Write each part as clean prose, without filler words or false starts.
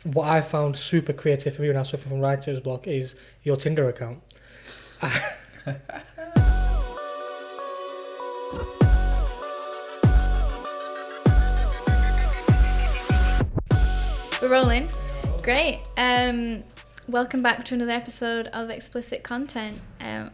what I found super creative for me when I was suffering from writer's block is your Tinder account. We're rolling. Great. Welcome back to another episode of Explicit Content.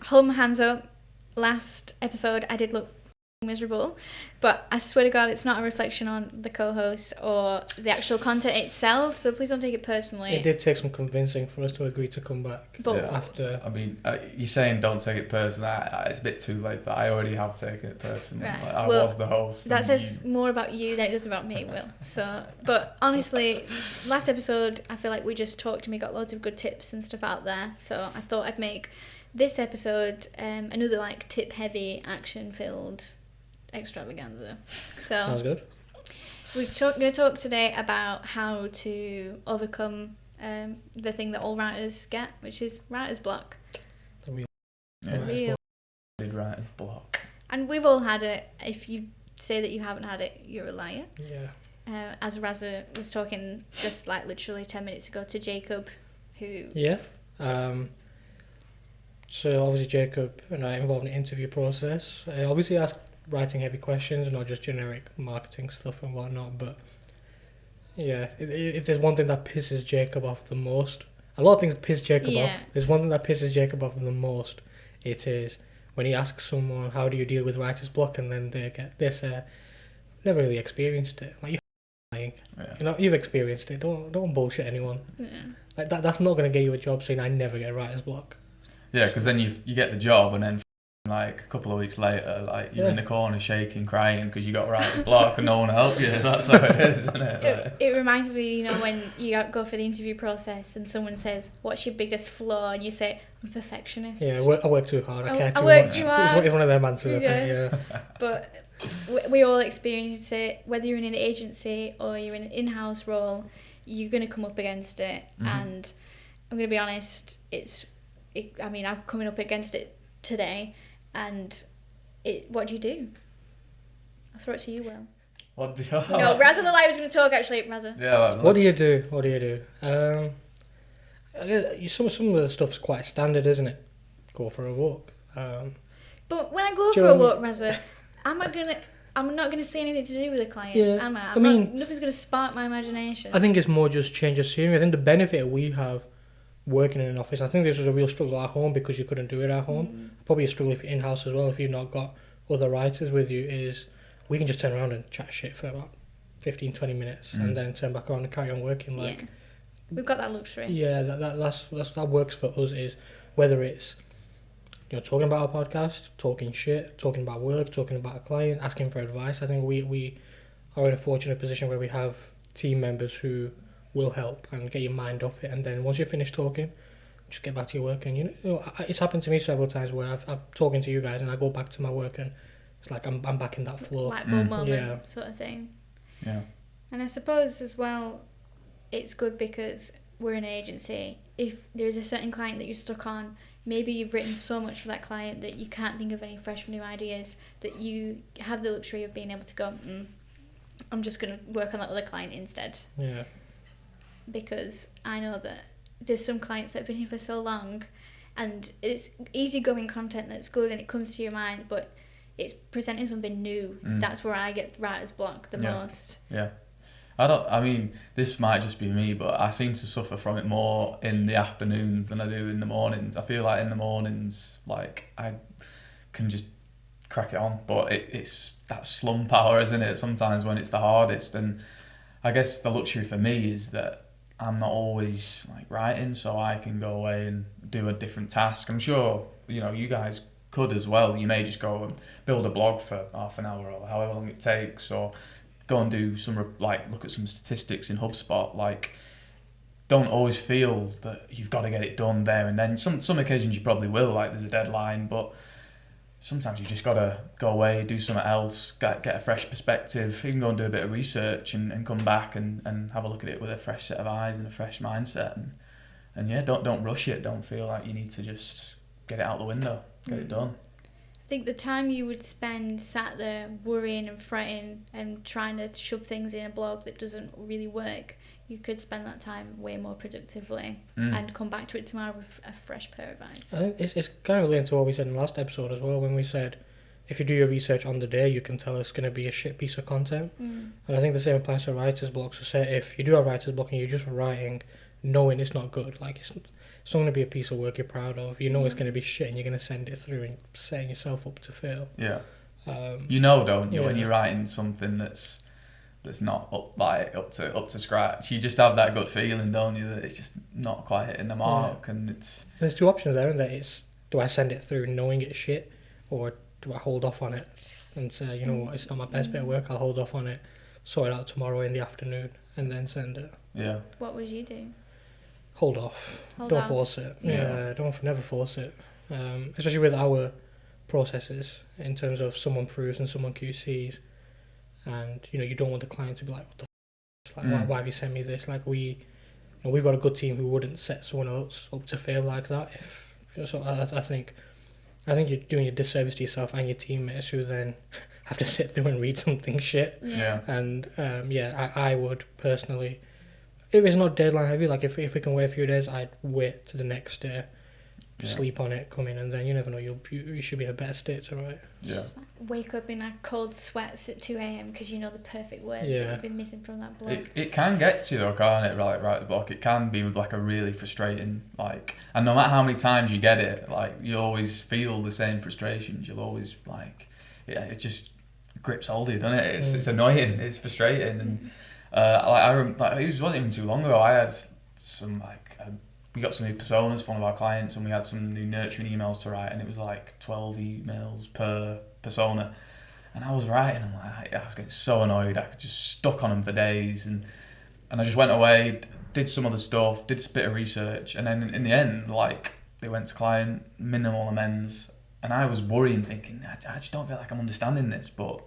Hold my hands up. Last episode I did look miserable, but I swear to God it's not a reflection on the co-host or the actual content itself, so please don't take it personally. It did take some convincing for us to agree to come back. But after... I mean, you're saying don't take it personally. It's a bit too late, but I already have taken it personally. Right. Like, I Well, was the host. that says more about you than it does about me, Will. So, but honestly, last episode I feel like we just talked and we got loads of good tips and stuff out there, so I thought I'd make this episode another like tip-heavy, action-filled extravaganza. So Sounds good. We're going to talk today about how to overcome the thing that all writers get, which is writer's block. Yeah, real. Writer's block. And we've all had it. If you say that you haven't had it, you're a liar. Yeah. As Raza was talking just like literally 10 minutes ago to Jacob, who... Yeah. So obviously Jacob and I involved in the interview process. Obviously asked writing heavy questions, not just generic marketing stuff and whatnot, but yeah, if there's one thing that pisses Jacob off the most, a lot of things piss Jacob off, there's one thing that pisses Jacob off the most, it is when he asks someone, how do you deal with writer's block, and then they say, never really experienced it. Like, you're lying. Yeah. You know, you've experienced it, don't bullshit anyone. Yeah. Like that's not going to get you a job saying I never get writer's block. Yeah, because then you get the job and then like a couple of weeks later, like you're in the corner shaking, crying because you got writer's block and no one will help you. That's how it is, isn't it? Like, it reminds me, you know, when you go for the interview process and someone says, "What's your biggest flaw?" and you say, "I'm a perfectionist." Yeah, I work too hard. I care too I work much. too hard. It's one of them answers, I think. Yeah. But we all experience it. Whether you're in an agency or you're in an in-house role, you're going to come up against it. Mm-hmm. And I'm going to be honest, I'm coming up against it today. And what do you do? I'll throw it to you, Will. what do you... No, Raza the Liar was going to talk, actually. Raza. Yeah. What do you do? Some of the stuff's quite standard, isn't it? Go for a walk. But when I go for a walk, Raza, I'm not gonna say anything to do with the client, am I? Nothing's gonna spark my imagination. I think it's more just change of scenery. I think the benefit we have working in an office, I think this was a real struggle at home because you couldn't do it at home. Probably a struggle if you're in-house as well, if you've not got other writers with you, is we can just turn around and chat shit for about 15-20 minutes and then turn back around and carry on working. Like, we've got that luxury. Yeah, that works for us, is whether it's, you know, talking about our podcast, talking shit, talking about work, talking about a client, asking for advice. I think we are in a fortunate position where we have team members who will help and get your mind off it, and then once you're finished talking, just get back to your work. And you know it's happened to me several times where I'm talking to you guys and I go back to my work and it's like I'm back in that flow. Light bulb moment sort of thing. Yeah. And I suppose as well, it's good because we're an agency. If there is a certain client that you're stuck on, maybe you've written so much for that client that you can't think of any fresh new ideas, that you have the luxury of being able to go, I'm just going to work on that other client instead. Yeah. Because I know that there's some clients that have been here for so long and it's easygoing content that's good and it comes to your mind, but it's presenting something new. That's where I get writer's block the most. Yeah. I mean, this might just be me, but I seem to suffer from it more in the afternoons than I do in the mornings. I feel like in the mornings, like, I can just crack it on, but it's that slump hour, isn't it? Sometimes when it's the hardest. And I guess the luxury for me is that I'm not always like writing, so I can go away and do a different task. I'm sure, you know, you guys could as well. You may just go and build a blog for half an hour or however long it takes, or go and do some, like, look at some statistics in HubSpot. Like, don't always feel that you've got to get it done there and then. Some occasions you probably will, like there's a deadline, but sometimes you just got to go away, do something else, get a fresh perspective. You can go and do a bit of research and come back and have a look at it with a fresh set of eyes and a fresh mindset. And yeah, don't rush it. Don't feel like you need to just get it out the window, get it done. I think the time you would spend sat there worrying and fretting and trying to shove things in a blog that doesn't really work, you could spend that time way more productively and come back to it tomorrow with a fresh pair of eyes. I think it's kind of linked to what we said in the last episode as well, when we said if you do your research on the day, you can tell it's going to be a shit piece of content. And I think the same applies to writer's block. So say if you do have writer's block and you're just writing knowing it's not good, like it's not going to be a piece of work you're proud of. You know it's going to be shit and you're going to send it through and setting yourself up to fail. Yeah. Don't you, when you're writing something that's not up to scratch, you just have that gut feeling, don't you, that it's just not quite hitting the mark. And there's two options there, isn't there? It's, do I send it through knowing it's shit, or do I hold off on it and say, you know what, it's not my best bit of work, I'll hold off on it, sort it out tomorrow in the afternoon and then send it. Yeah. What would you do? Hold off. Don't force it. Never force it. Especially with our processes, in terms of someone proofs and someone QCs, and you don't want the client to be like, what the f***? Like, why have you sent me this? Like, we've got a good team who wouldn't set someone else up to fail like that. I think you're doing a disservice to yourself and your teammates, who then have to sit through and read something shit. Yeah. And I would personally, if it's not deadline heavy, like if we can wait a few days, I'd wait to the next day, sleep on it, come in, and then you never know, you should be in a better state to write. Yeah. Just wake up in like cold sweats at 2 a.m. because you know the perfect word that you've been missing from that blog. It can get to you though, can't it? Right at the block. It can be like a really frustrating, like, and no matter how many times you get it, like, you always feel the same frustrations. You'll always it just grips hold of you, doesn't it? It's annoying. It's frustrating, and it wasn't even too long ago. I had some we got some new personas for one of our clients, and we had some new nurturing emails to write, and it was like 12 emails per persona. And I was writing, and I was getting so annoyed. I just stuck on them for days, and I just went away, did some other stuff, did a bit of research, and then in the end, like, they went to client, minimal amends, and I was worrying, thinking, I just don't feel like I'm understanding this, but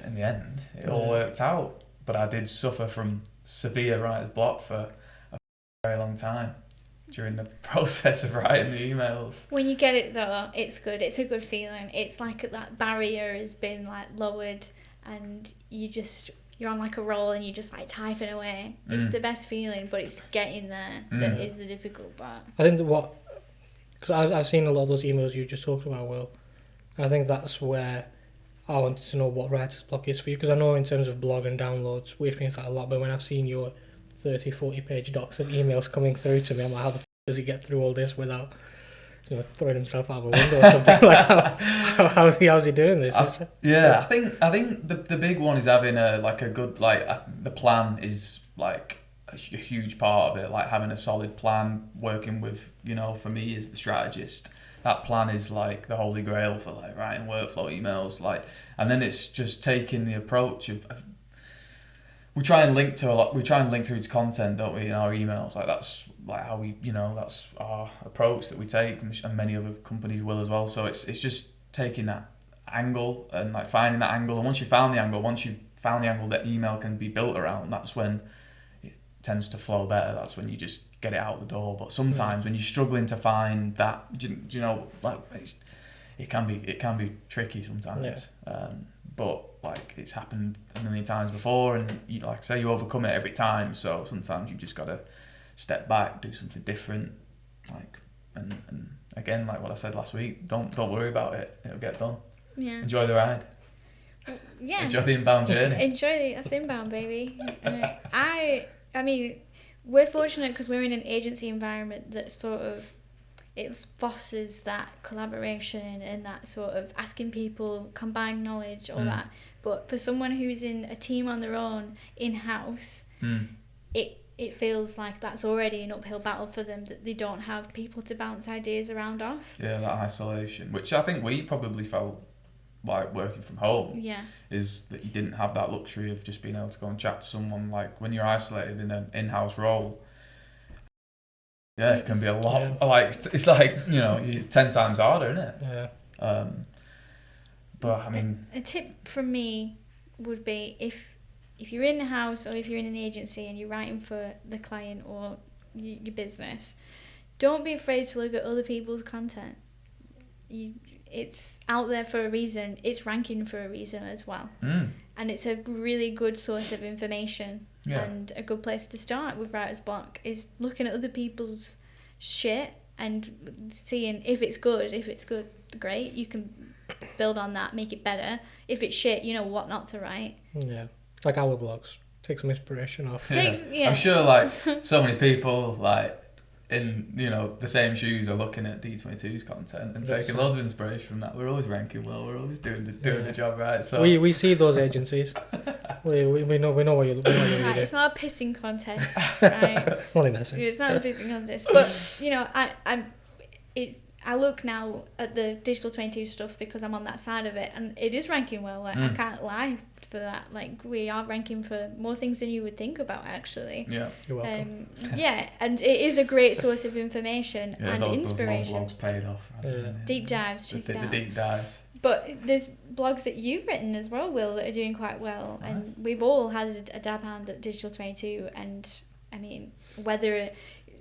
in the end, it all worked out. But I did suffer from severe writer's block for very long time during the process of writing the emails. When you get it though, it's good. It's a good feeling. It's like that barrier has been like lowered, and you're on like a roll, and you just like typing away. It's the best feeling, but it's getting there that is the difficult part. I think because I've seen a lot of those emails you just talked about, Will. I think that's where I wanted to know what writer's block is for you, because I know in terms of blog and downloads, we experience that a lot, but when I've seen your 30-40 page docs of emails coming through to me, I'm like, how the f*** does he get through all this without throwing himself out of a window or something? Like, how's he doing this? I think the big one is having a good, the plan is like a huge part of it, like having a solid plan, working with, for me as the strategist, that plan is like the holy grail for like writing workflow emails, and then it's just taking the approach of we try and link through to content, don't we, in our emails? Like, that's like how we, that's our approach that we take, and many other companies will as well. So it's just taking that angle and like finding that angle, and once you've found the angle that email can be built around, that's when it tends to flow better. That's when you just get it out the door. But sometimes when you're struggling to find that, it can be tricky sometimes. Yeah. But like, it's happened a million times before, and you overcome it every time. So sometimes you just gotta step back, do something different, and again, like what I said last week, don't worry about it. It'll get done. Yeah. Enjoy the ride. Yeah. Enjoy the inbound journey. That's inbound, baby. I mean, we're fortunate because we're in an agency environment that sort of, it fosters that collaboration and that sort of asking people, combined knowledge, all that. But for someone who's in a team on their own, in-house, it feels like that's already an uphill battle for them, that they don't have people to bounce ideas around off. Yeah, that isolation, which I think we probably felt like working from home. Yeah. Is that you didn't have that luxury of just being able to go and chat to someone. Like, when you're isolated in an in-house role, it can be a lot. Yeah. Like, it's like, it's 10 times harder, isn't it? Yeah. But I mean, a tip from me would be, if you're in the house or if you're in an agency and you're writing for the client or your business, don't be afraid to look at other people's content. it's out there for a reason. It's ranking for a reason as well. And it's a really good source of information. Yeah. And a good place to start with writer's block is looking at other people's shit and seeing if it's good. If it's good, great. You can build on that, make it better. If it's shit, you know what not to write. Yeah, like our blogs. Take some inspiration off. I'm sure like so many people like in the same shoes are looking at D22's content and taking loads of inspiration from that. We're always ranking well. We're always doing the job right. So we see those agencies. we know what you're right, it's not a pissing contest, right? Only messing. It's not a pissing contest, but I look now at the Digital 22 stuff because I'm on that side of it, and it is ranking well. Like I can't lie for that. Like we are ranking for more things than you would think about, actually. Yeah, you're welcome. And it is a great source of information and inspiration. Those blogs paid off. Deep dives, check it out. The deep dives. But there's blogs that you've written as well, Will, that are doing quite well, nice. And we've all had a dab hand at Digital 22, and I mean whether.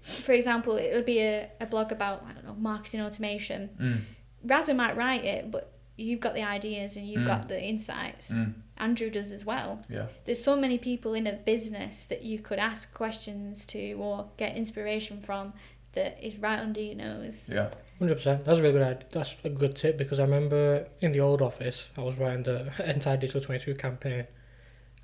For example, it'll be a blog about, I don't know, marketing automation. Raza might write it, but you've got the ideas and you've got the insights. Andrew does as well. Yeah. There's so many people in a business that you could ask questions to or get inspiration from that is right under your nose. Yeah. 100%. That's a really good idea. That's a good tip, because I remember in the old office, I was writing the entire Digital 22 campaign,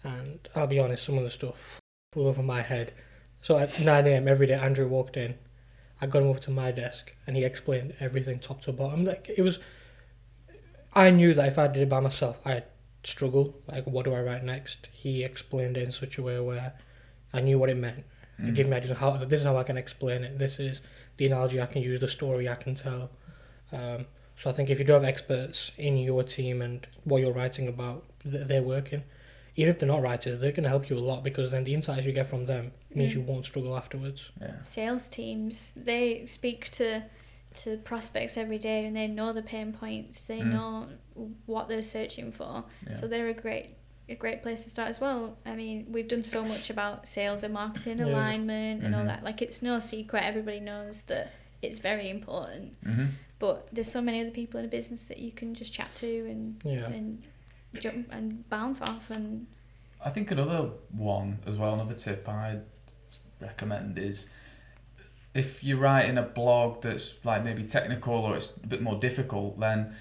and I'll be honest, some of the stuff flew over my head. So at 9 a.m. every day, Andrew walked in. I got him over to my desk, and he explained everything top to bottom. Like I knew that if I did it by myself, I'd struggle. Like, what do I write next? He explained it in such a way where I knew what it meant. He gave me ideas of how this is how I can explain it. This is the analogy I can use, the story I can tell. So I think if you do have experts in your team and what you're writing about, they're working. Even if they're not writers, they can help you a lot, because then the insights you get from them means you won't struggle afterwards. Yeah. Sales teams, they speak to prospects every day, and they know the pain points. They know what they're searching for. Yeah. So they're a great place to start as well. I mean, we've done so much about sales and marketing alignment and all that. Like, it's no secret. Everybody knows that it's very important. But there's so many other people in a business that you can just chat to and jump and bounce off. And I think another tip I'd recommend is, if you're writing a blog that's like maybe technical or it's a bit more difficult, then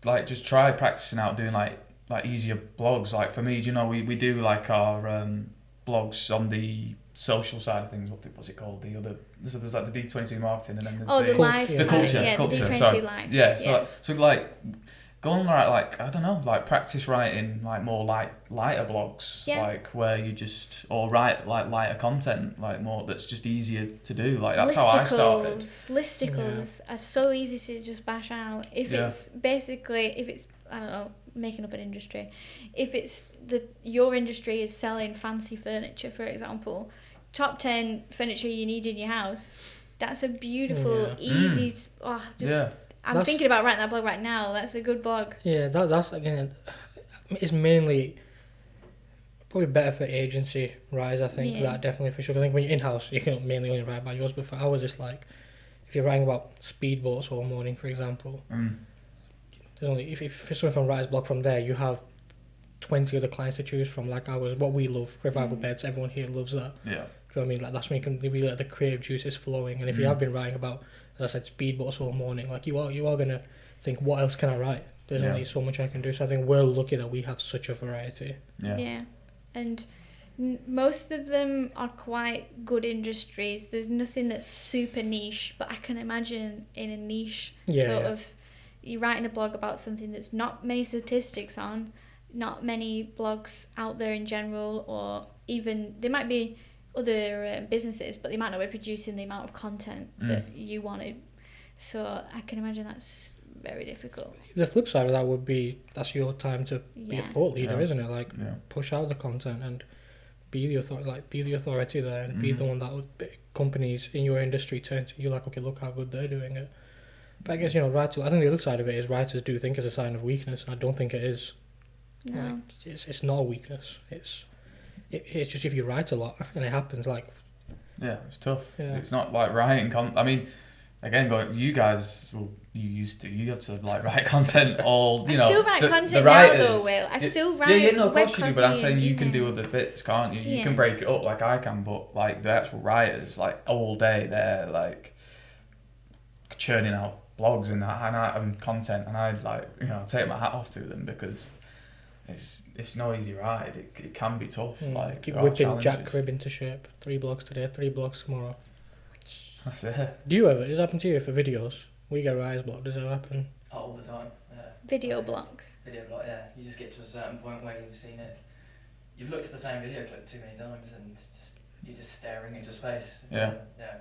like just try practicing out doing like easier blogs. Like for me, we do like our blogs on the social side of things. What's it called? So there's like the D22 marketing, and then there's the live side, culture, the D22 sorry. live. Yeah, so like go on I don't know, like practice writing like more lighter blogs, like where you just write like lighter content, like more that's just easier to do. Like that's how I started. Listicles are so easy to just bash out. If it's I don't know, making up an industry. If it's your industry is selling fancy furniture, for example, top 10 furniture you need in your house. That's a beautiful, easy. I'm thinking about writing that blog right now. That's a good blog. Yeah, that's again, it's mainly probably better for agency writers. I think that definitely for sure. I think when you're in house, you can mainly only write about yours. But for ours, it's like if you're writing about speedboats all morning, for example. There's only if it's something from writer's block, from there you have 20 other clients to choose from. Like ours, what we love, revival beds. Everyone here loves that. Yeah. Do you know what I mean? Like that's when you can really let the creative juices flowing. And if you have been writing about, as I said, speedboats all morning, like you are gonna think, what else can I write? There's only so much I can do. So I think we're lucky that we have such a variety. Yeah. And most of them are quite good industries. There's nothing that's super niche, but I can imagine in a niche of, you're writing a blog about something that's not many statistics on, not many blogs out there in general, or even there might be other businesses, but they might not be producing the amount of content that you wanted. So I can imagine that's very difficult. The flip side of that would be that's your time to be a thought leader, isn't it? Like push out the content and be the authority there, and be the one that companies in your industry turn to you. Like, okay, look how good they're doing it. But I guess I think the other side of it is writers do think it's a sign of weakness. I don't think it is. No. Like, it's not a weakness. It's just if you write a lot and it happens, like... Yeah, it's tough. Yeah. It's not like writing... I mean, again, you guys, well, you had to like write content all, I you know. still write the content writers, now though, Will. I still write. Yeah, no, of course you do, but I'm web saying you can do emails. other bits, can't you? You Yeah. can break it up like I can, but like the actual writers, like all day, they're like churning out blogs and that and content, and I like, you know, take my hat off to them because it's no easy ride. It can be tough. Like keep there are whipping Jack challenges. Crib into shape. 3 blogs today, 3 blogs tomorrow. That's it. Do you ever? Does it happen to you for videos? We get writer's block. Does it happen? All the time. Yeah. Video block. Video block, yeah. You just get to a certain point where you've seen it. You've looked at the same video clip too many times and you're just staring into space. Yeah. Yeah.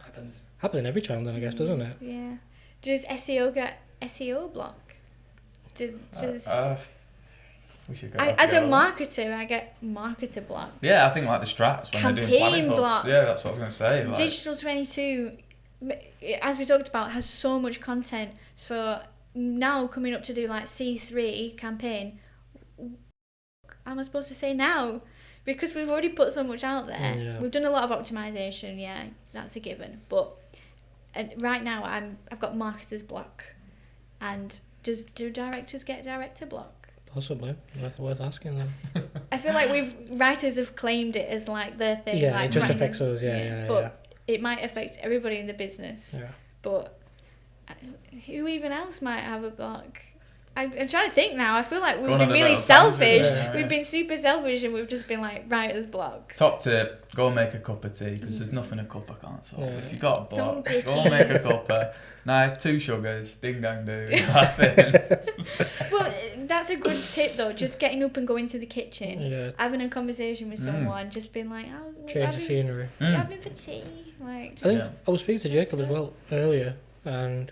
Happens. Happens in every channel then, I guess, doesn't it? Yeah. Does SEO get SEO block? We should go. As a together. marketer, I get marketer block. Yeah, I think like the strats when they're doing Campaign planning hooks. block. Yeah, that's what I was gonna say. Like, Digital 22, as we talked about, has so much content. So now coming up to do like C3 campaign, am I supposed to say now? Because we've already put so much out there. Yeah. We've done a lot of optimization, yeah, that's a given. But right now I've got marketers block. And do directors get director block? Possibly. Worth asking them. I feel like writers have claimed it as like their thing. Yeah, like it just writers- affects us, yeah. But it might affect everybody in the business. Yeah. But who even else might have a block? I'm trying to think now. I feel like we've Going been on a really bit of tangent, selfish. yeah. We've been super selfish and we've just been like, writer's block. Top tip: go and make a cup of tea because there's nothing a cup I can't solve. Yeah. If you got a Some block, go and make a cookies. cuppa. Nice, 2 sugars, ding dang do. Nothing. Well, that's a good tip though. Just getting up and going to the kitchen, Yeah. having a conversation with someone, just being like, "Oh, Change the scenery. having for tea." Like, I think just, I was speaking to Jacob as well earlier, and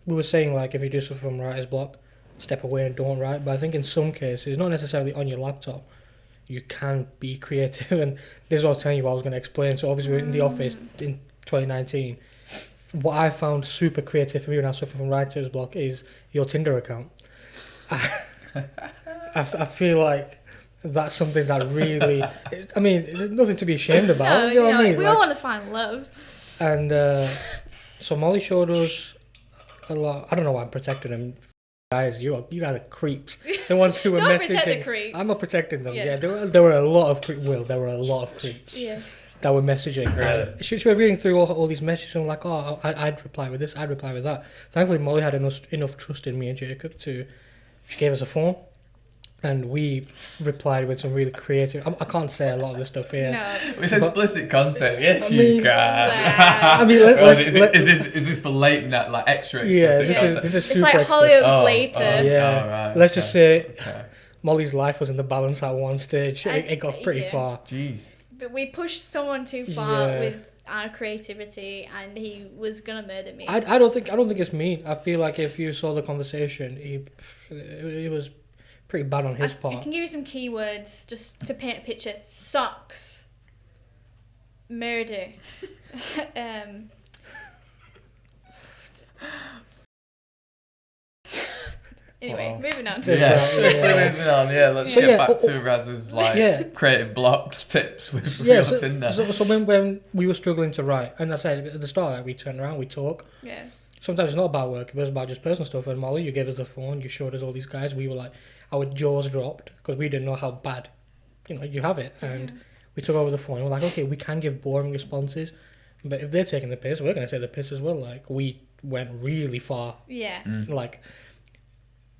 we were saying like if you do stuff from writer's block, step away and don't write. But I think in some cases, not necessarily on your laptop, you can be creative. And this is what I was telling you what I was going to explain. So obviously in the office in 2019, what I found super creative for me when I suffer from writer's block is your Tinder account. I feel like that's something that really, I mean, there's nothing to be ashamed about. no, you know what I mean? we all want to find love. And so Molly showed us a lot. I don't know why I'm protecting them. Guys, you guys are creeps. The ones who were Don't messaging. protect the creeps. I'm not protecting them. Yeah. Yeah, there were a lot of there were a lot of creeps Yeah. that were messaging. Really? She was reading through all these messages and like, oh, I'd reply with this, I'd reply with that. Thankfully, Molly had enough trust in me and Jacob she gave us a phone. And we replied with some really creative. I can't say a lot of the stuff here. No. It's explicit content. Yes, I you mean- can. Wow. I mean, is this for late night, like extra explicit Yeah, this content? is It's super. like explicit. Hollyoaks later. Yeah. Oh, right, Let's just say Okay. Molly's life was in the balance at one stage. It got pretty Yeah. far. Jeez. But we pushed someone too far Yeah. with our creativity, and he was gonna murder me. I don't think it's mean. I feel like if you saw the conversation, it was pretty bad on his I part. can give you some keywords just to paint a picture. Socks. Murder. Anyway, Uh-oh. moving on. There's Yeah, that, yeah. moving on. Yeah, let's So get yeah, back to Raz's like yeah. creative block tips with Yeah, real Tinder. so when we were struggling to write, and I said at the start, like, we turn around, we talk. Yeah. Sometimes it's not about work, it was about just personal stuff. And Molly, you gave us the phone, you showed us all these guys. We were like, our jaws dropped because we didn't know how bad, you have it. And we took over the phone. And we're like, okay, we can give boring responses, but if they're taking the piss, we're gonna take the piss as well. Like we went really far. Yeah. Like,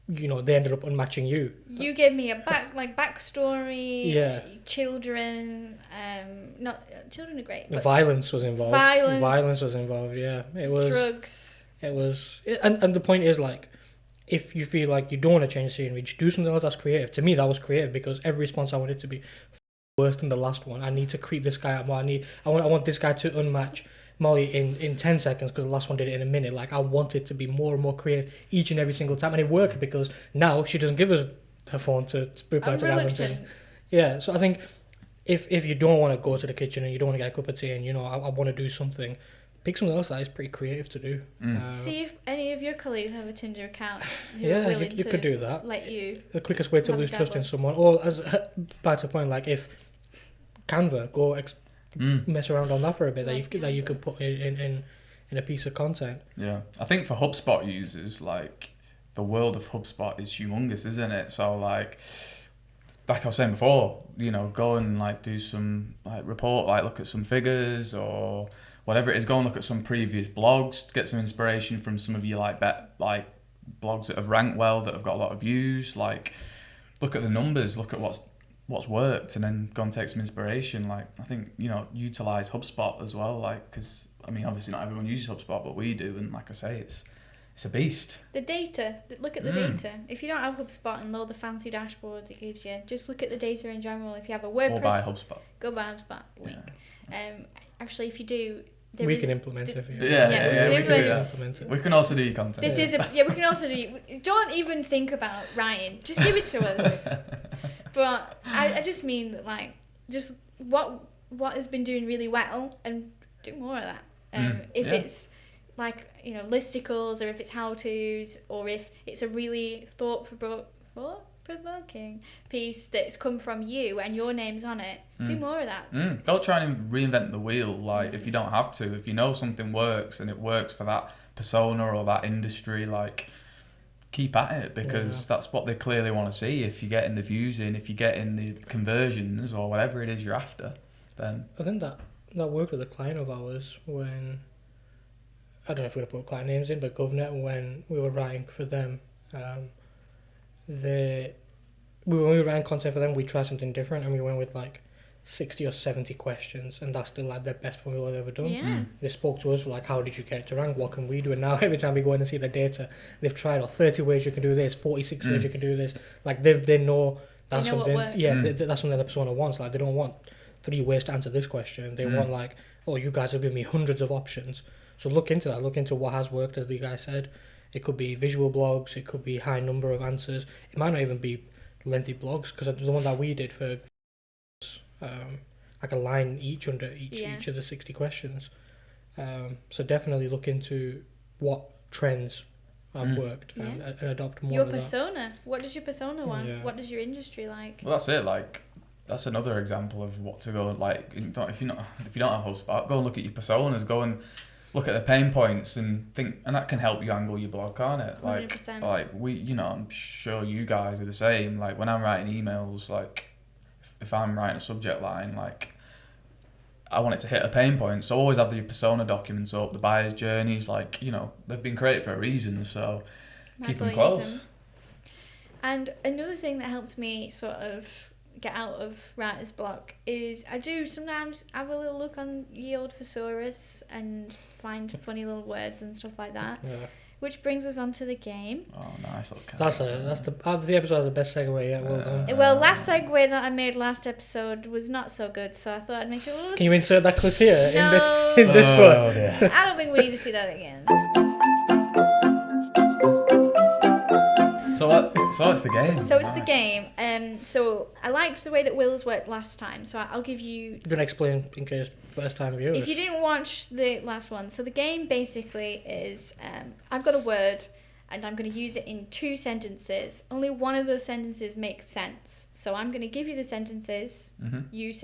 they ended up unmatching you. You gave me a backstory. Yeah. Children. Not children are great. But Violence was involved. Violence. Violence was involved. Yeah, it was. drugs. It was, and the point is, like, if you feel like you don't want to change scenery, just do something else that's creative. To me, that was creative because every response I wanted to be worse than the last one. I need to creep this guy out more. I want this guy to unmatch Molly in 10 seconds because the last one did it in a minute. Like, I want it to be more and more creative each and every single time, and it worked because now she doesn't give us her phone to reply I'm to guys. reluctant. Yeah, so I think if you don't want to go to the kitchen and you don't want to get a cup of tea and I want to do something, pick something else that is pretty creative to do. See if any of your colleagues have a Tinder account who are Yeah, willing you to could do that. let you. The quickest way to Have a lose trust in dabble. someone, or as back to the point, like if Canva, mess around on that for a bit that you could put in a piece of content. Yeah, I think for HubSpot users, like the world of HubSpot is humongous, isn't it? So like I was saying before, you know, go and like do some like report, like look at some figures or whatever it is. Go and look at some previous blogs, get some inspiration from some of your like blogs that have ranked well, that have got a lot of views. Like look at the numbers, look at what's worked, and then go and take some inspiration. Like I think, you know, utilize HubSpot as well, like because I mean obviously not everyone uses HubSpot, but we do, and like I say, it's a beast. The data, look at the data. If you don't have HubSpot and all the fancy dashboards it gives you, just look at the data in general. If you have a WordPress, or buy HubSpot. Go buy HubSpot link. Yeah. Actually, if you do, We can implement it. We can implement it. We can also do your content. We can also do. Don't even think about writing. Just give it to us. But I just mean that, like, just what has been doing really well, and do more of that. If it's like, you know, listicles, or if it's how-tos, or if it's a really thought-provoking piece that's come from you and your name's on it, do more of that. Don't try and reinvent the wheel, like if you don't have to. If you know something works and it works for that persona or that industry, like keep at it, because that's what they clearly want to see. If you're getting the views in, if you're getting the conversions or whatever it is you're after, then I think that worked with a client of ours when, I don't know if we're going to put client names in, but GovNet, when we were writing for them, when we were writing content for them, we tried something different, and we went with like 60 or 70 questions, and that's still like the best formula they've ever done. They spoke to us like, how did you get it to rank, what can we do? And now every time we go in and see the data, they've tried 30 ways you can do this, 46 ways you can do this. Like they know that's something. What works. That's something the persona wants. Like they don't want 3 ways to answer this question. They want like, oh, you guys have given me hundreds of options. So look into that. Look into what has worked, as the guy said. It could be visual blogs. It could be high number of answers. It might not even be lengthy blogs, because the one that we did for like a line each under each of the 60 questions. So definitely look into what trends have worked and adopt more of that. Your persona. What does your persona want? What does your industry like? Well, that's it. Like that's another example of what to go like. If you don't have HubSpot, go and look at your personas. Go and look at the pain points and think, and that can help you angle your blog, can't it? Like 100%. Like we, you know, I'm sure you guys are the same. Like when I'm writing emails, like if I'm writing a subject line, like I want it to hit a pain point, so always have the persona documents up, the buyer's journeys, like, you know, they've been created for a reason, so keep them close. And another thing that helps me sort of get out of writer's block is I do sometimes have a little look on ye old thesaurus and find funny little words and stuff like that. Which brings us on to the game. Oh, nice. That's the episode has the best segue yet. Well done. Well, last segue that I made last episode was not so good, so I thought I'd make it a little. Can you insert that clip here in this one? Yeah. I don't think we need to see that again. So it's the game. So it's the game. So I liked the way that Will's worked last time. So I'll give you. You can explain in case first time viewers. If you didn't watch the last one, so the game basically is I've got a word and I'm going to use it in 2 sentences. Only one of those sentences makes sense. So I'm going to give you the sentences. You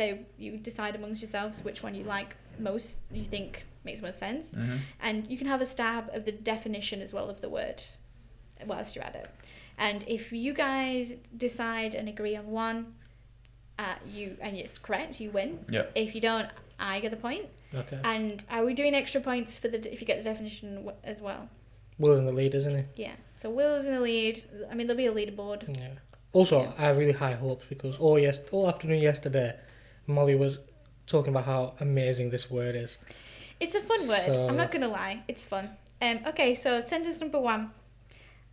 decide amongst yourselves which one you like most, you think makes most sense, and you can have a stab of the definition as well of the word whilst you're at it. And if you guys decide and agree on one, and it's correct, you win. Yeah. If you don't, I get the point. Okay. And are we doing extra points for if you get the definition as well? Will's in the lead, isn't he? Yeah. So Will's in the lead. I mean, there'll be a leaderboard. Yeah. Also, I have really high hopes because all afternoon yesterday, Molly was talking about how amazing this word is. It's a fun word. I'm not gonna lie. It's fun. Okay. So sentence number 1.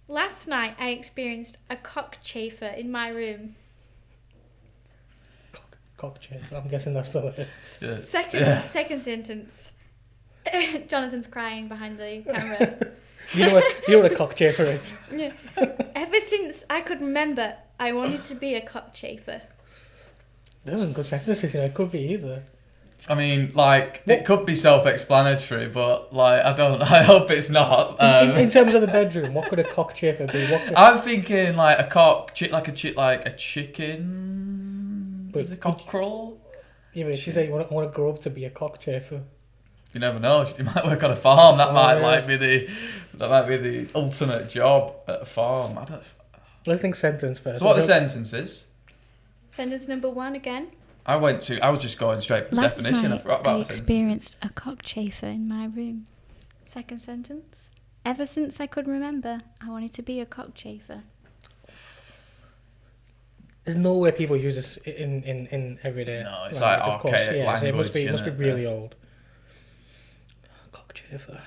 Last night I experienced a cockchafer in my room. Cockchafer. I'm guessing that's the word. Yeah. Second sentence. Jonathan's crying behind the camera. You know what a cockchafer is? Yeah. Ever since I could remember, I wanted to be a cockchafer. There's some good sentences, it could be either. I mean, like, it could be self-explanatory, but, like, I hope it's not. In terms of the bedroom, what could a cockchafer be? I'm thinking, like, a chicken... Is it cockerel? Yeah, but she said, I want to grow up to be a cockchafer. You never know. You might work on a farm. That might yeah. like be the ultimate job at a farm. I don't. Let's think sentence first. So what are the sentences? Sentence number 1 again. I was just going straight for the definition. I forgot about I the sentences. experienced a cockchafer in my room. Second sentence. Ever since I could remember, I wanted to be a cockchafer. There's no way people use this in everyday. No, it's like of course, archaic yeah, so it must be language, really old. Cockchafer.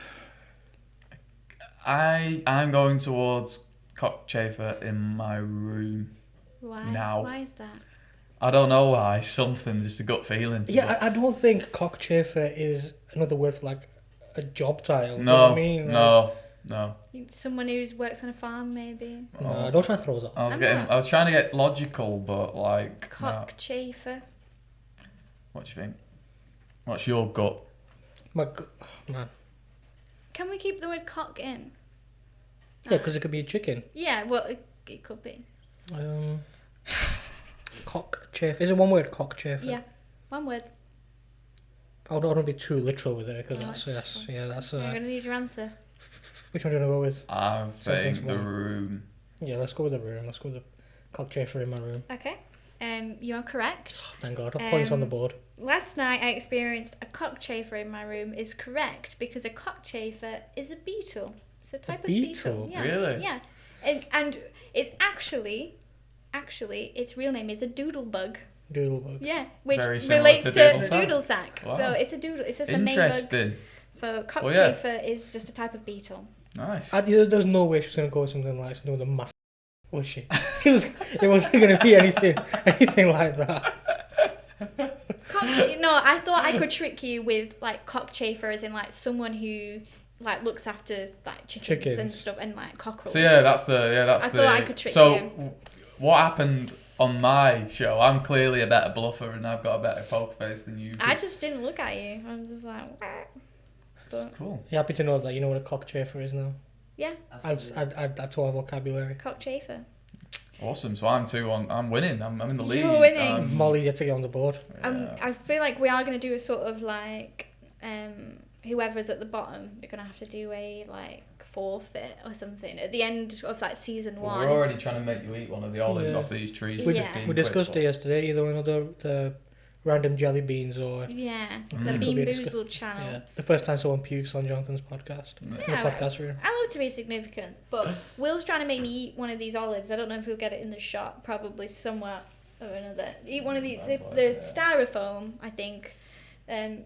I'm going towards cockchafer in my room. Why? Now. Why is that? I don't know why. Something, just a gut feeling. Yeah, I don't think cockchafer is another word for like a job title. No, you know what I mean? no. Someone who works on a farm, maybe. No, don't try to throw us off. I was trying to get logical, but like. Cockchafer. What do you think? What's your gut? Man. Can we keep the word cock in? Yeah, because it could be a chicken. Yeah, well, it could be. Cockchafer. Is it one word, cockchafer? Yeah, one word. I don't be too literal with it, because that's that's... I'm going to need your answer. Which one do you want to go with? I Sentence think the one. room. Yeah, let's go with the room. Let's go with the cockchafer in my room. Okay. You are correct. Thank God. Points on the board. Last night I experienced a cockchafer in my room is correct because a cockchafer is a beetle. It's a type of beetle. Yeah. Really? Yeah. And it's actually its real name is a doodlebug. Doodlebug. Yeah, which Very similar relates to to doodle doodle sack. Wow. So it's a doodle. It's just a May bug. Interesting. So cockchafer is just a type of beetle. Nice. There's no way she's gonna go with something with a massive. Was she? It wasn't gonna be anything like that. No, I thought I could trick you with like cockchafer, as in like someone who like looks after like chickens and stuff and like cockerels. So that's I thought I could trick so you. What happened on my show? I'm clearly a better bluffer and I've got a better poker face than you. I just didn't look at you. I was just like, That's cool. You're happy to know that you know what a cockchafer is now. yeah, Add that to our vocabulary. cockchafer. Awesome. So I'm winning. I'm in the lead. You're winning. Molly, you to get on the board. I feel like we are going to do a sort of like whoever's at the bottom, we're going to have to do a like forfeit or something at the end of like season 1. We're already trying to make you eat one of the olives off these trees. We- for Yeah. 15 We discussed quid, it yesterday. Either one of the random jelly beans or Yeah, Mm. the Could Bean be a Boozled channel. yeah, the first time someone pukes on Jonathan's podcast. but- In the Yeah, podcast room. I love to be significant, but Will's trying to make me eat one of these olives. I don't know if he'll get it in the shop, probably somewhere or another. Eat one of these. They're styrofoam, I think.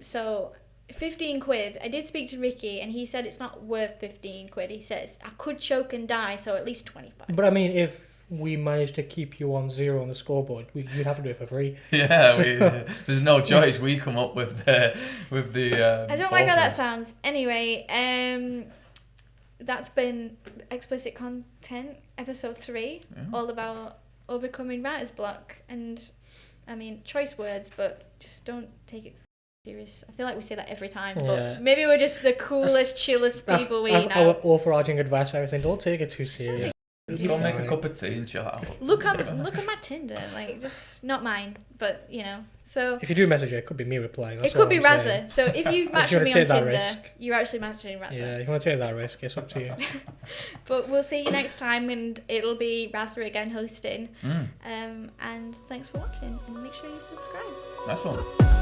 So 15 quid. I did speak to Ricky, and he said it's not worth 15 quid. He says I could choke and die, so at least 25. But I mean, if we manage to keep you on 0 on the scoreboard, you'd have to do it for free. Yeah, there's no choice. We come up with the. I don't like how that sounds. Anyway, that's been Explicit Content Episode 3, all about overcoming writer's block. And I mean, choice words, but just don't take it serious. I feel like we say that every time, but maybe we're just the coolest, chillest people we That's know. our overarching advice for everything. Don't take it too serious. Go make a cup of tea and chill out. Look at my Tinder, like just not mine, but you know. So If you do message it, it could be me replying. That's it could all be I'm Raza. saying. So if you match you with me wanna on take that Tinder, risk. you're actually matching Raza. Yeah, if you want to take that risk, it's up to you. But we'll see you next time, and it'll be Raza again hosting. And thanks for watching, and make sure you subscribe. Nice one.